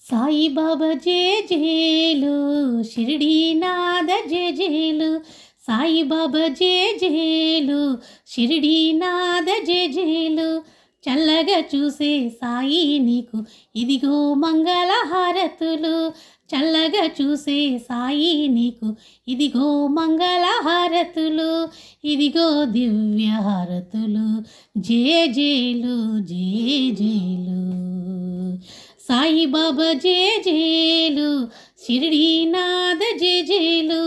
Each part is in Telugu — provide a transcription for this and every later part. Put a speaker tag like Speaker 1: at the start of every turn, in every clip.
Speaker 1: సాయిబాబా జేజేలు షిరిడీనాథ జేజేలు సాయిబాబా జేజేలు షిరిడీనాథ జేజేలు చల్లగా చూసే సాయి నీకు ఇదిగో మంగళహారతులు చల్లగా చూసే సాయి నీకు ఇదిగో మంగళహారతులు ఇదిగో దివ్యహారతులు జేజేలు జేజేలు సాయిబాబా జేజేలు షిరిడీనాథ జేజేలు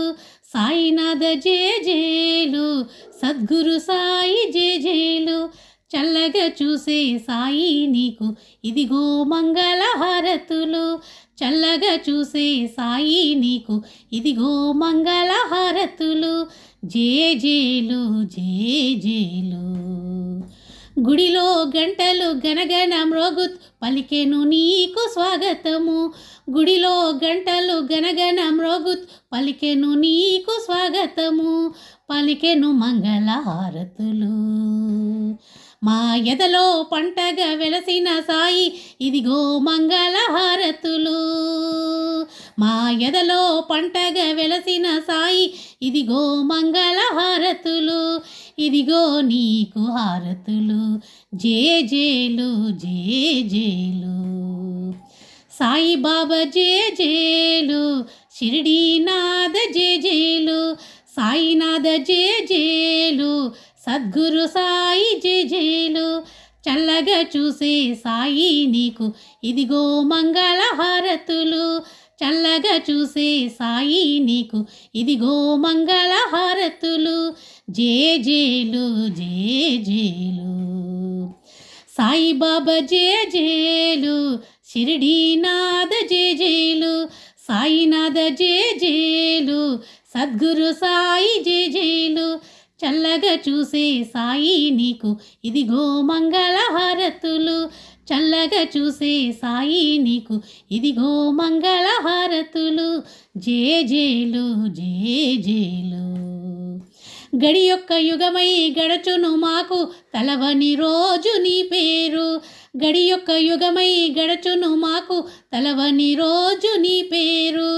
Speaker 1: సాయినాథ జేజేలు సద్గురు సాయి జేజేలు చల్లగా చూసే సాయి నీకు ఇదిగో మంగళహారతులు చల్లగా చూసే సాయి నీకు ఇదిగో మంగళహారతులు జేజేలు జేజేలు గుడిలో గంటలు గనగన మ్రోగుత్ పలికెను నీకు స్వాగతము గుడిలో గంటలు గనగన మ్రోగుత్ పలికెను నీకు స్వాగతము పలికెను మంగళహారతులు మా ఎదలో పంటగా వెలసిన సాయి ఇదిగో మంగళహారతులు మా ఎదలో పంటగా వెలసిన సాయి ఇదిగో మంగళహారతులు ఇదిగో నీకు హారతులు జేజేలు జేజేలు సాయిబాబా జేజేలు షిరిడీనాథ జేజేలు సాయినాథ జేజేలు సద్గురు సాయి జేజేలు చల్లగా చూసే సాయి నీకు ఇదిగో మంగళహారతులు చల్లగా చూసే సాయి నీకు ఇదిగో మంగళహారతులు జేజేలు జేజేలు సాయిబాబా జేజేలు షిరిడీనాథ జేజేలు సాయినాథ జేజేలు సద్గురు సాయి జేజేలు చల్లగా చూసే సాయి నీకు ఇదిగో మంగళహారతులు చల్లగా చూసే సాయి నీకు ఇదిగో మంగళహారతులు జేజేలు జేజేలు గడి యొక్క యుగమై గడచును మాకు తలవని రోజు నీ పేరు గడి యొక్క యుగమై గడచును మాకు తలవని రోజు నీ పేరు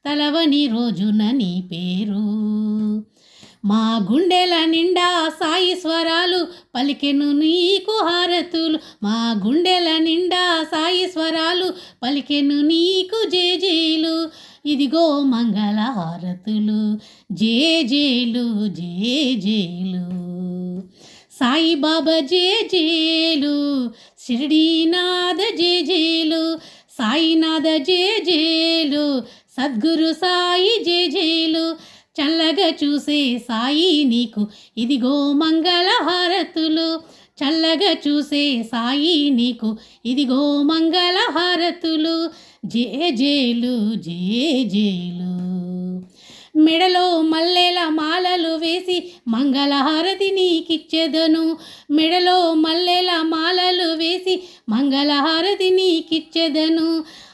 Speaker 1: తలవని రోజున నీ పేరు మా గుండెల నిండా సాయి స్వరాలు పలికెను నీకు హారతులు మా గుండెల నిండా సాయి స్వరాలు పలికెను నీకు జేజేలు ఇదిగో మంగళహారతులు జేజేలు జేజేలు సాయిబాబా జేజేలు షిరిడీనాథ జేజేలు సాయినాథ జేజేలు సద్గురు సాయి జేజేలు చల్లగా చూసే సాయి నీకు ఇదిగో మంగళహారతులు చల్లగా చూసే సాయి నీకు ఇదిగో మంగళహారతులు జేజేలు జేజేలు మెడలో మల్లెల మాలలు వేసి మంగళహారతి నీకిచ్చెదను మెడలో మల్లెల మాలలు వేసి మంగళహారతి నీకిచ్చెదను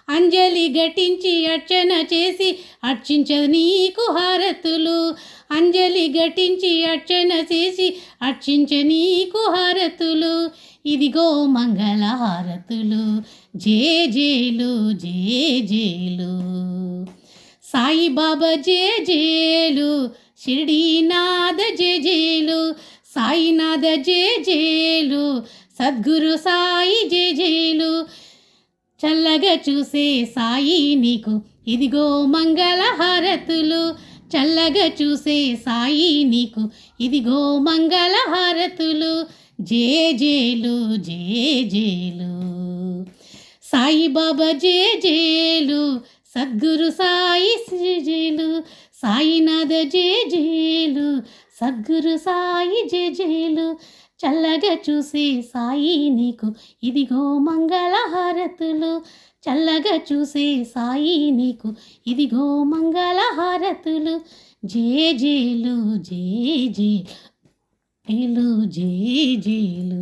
Speaker 1: అంజలి ఘటించి అర్చన చేసి అర్చించ నీకు హారతులు అంజలి ఘటించి అర్చన చేసి అర్చించ నీకు హారతులు ఇదిగో మంగళహారతులు జేజేలు జేజేలు సాయిబాబా జేజేలు షిరిడీనాథ జేజేలు సాయినాథ జేజేలు సద్గురు సాయి జేజేలు చల్లగా చూసే సాయి నీకు ఇదిగో మంగళహారతులు చల్లగా చూసే సాయి నీకు ఇదిగో మంగళహారతులు జేజేలు జేజేలు సాయిబాబా జేజేలు సద్గురు సాయి జేజేలు సాయినాథ జేజేలు సద్గురు సాయి జేజేలు చల్లగా చూసే సాయి నీకు ఇదిగో మంగళహారతులు చల్లగా చూసే సాయి నీకు ఇదిగో మంగళహారతులు జేజేలు జేజేలు జేజేలు